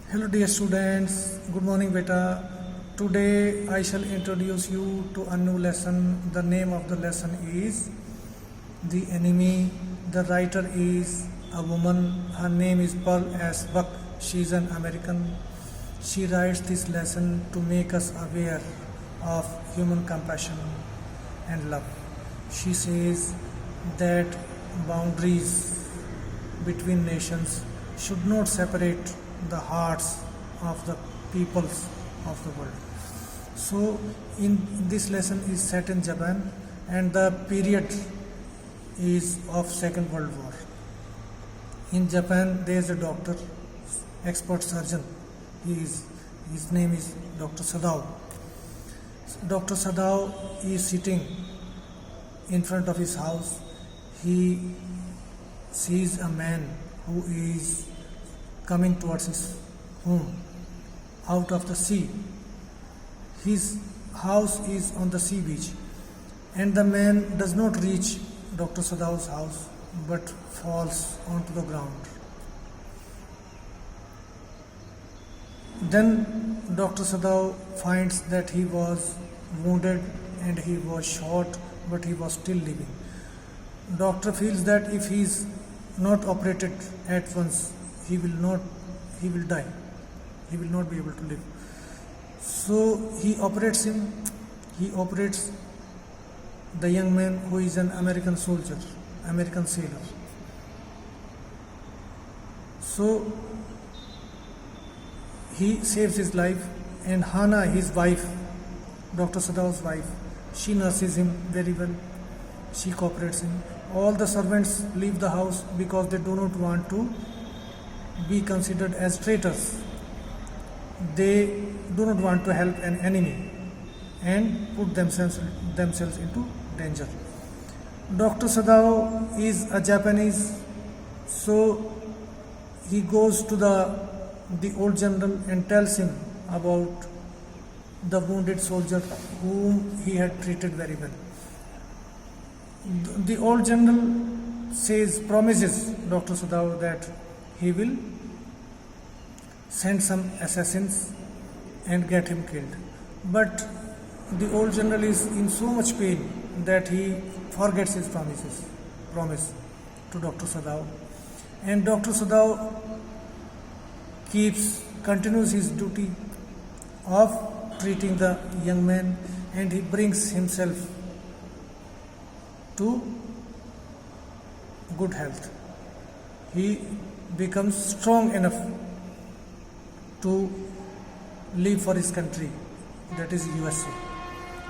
Hello dear students, good morning beta. Today I shall introduce you to a new lesson. The name of the lesson is The Enemy. The writer is a woman. Her name is Pearl S. Buck. She is an American. She writes this lesson to make us aware of human compassion and love. She says that boundaries between nations should not separate the hearts of the peoples of the world. So, in this lesson is set in Japan, and the period is of Second World War. In Japan, there is a doctor, expert surgeon. His name is Dr. Sadao. Dr. Sadao is sitting in front of his house. He sees a man who is coming towards his home out of the sea. His house is on the sea beach, and the man does not reach Dr. Sadao's house but falls onto the ground. Then Dr. Sadao finds that he was wounded and he was shot, but he was still living. Doctor feels that if he is not operated at once, he will die. He will not be able to live. So he operates him. He operates the young man who is an American soldier, American sailor. So he saves his life, and Hana, his wife, Dr. Sadao's wife, she nurses him very well. She cooperates him. All the servants leave the house because they do not want to be considered as traitors. They do not want to help an enemy and put themselves into danger. Dr. Sadao is a Japanese, so he goes to the old general and tells him about the wounded soldier whom he had treated very well. The old general promises Dr. Sadao that he will send some assassins and get him killed. But the old general is in so much pain that he forgets his promise to Dr. Sadao. And Dr. Sadao continues his duty of treating the young man, and he brings himself to good health. He becomes strong enough to live for his country, that is USA.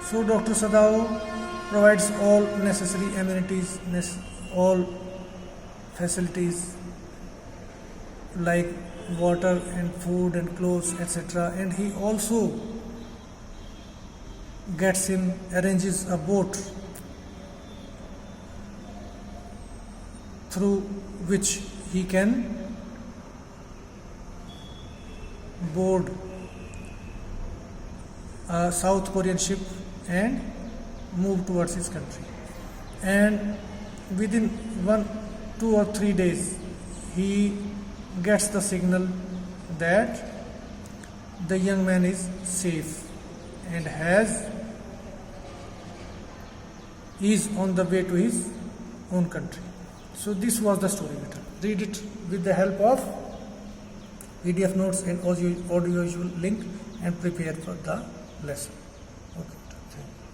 So Dr. Sadao provides all necessary amenities, all facilities like water and food and clothes, etc. And he also arranges a boat through which he can board a South Korean ship and move towards his country. And within 1, 2 or 3 days, he gets the signal that the young man is safe and is on the way to his own country. So this was the story. Read it with the help of PDF notes and audio visual link and prepare for the lesson. Okay.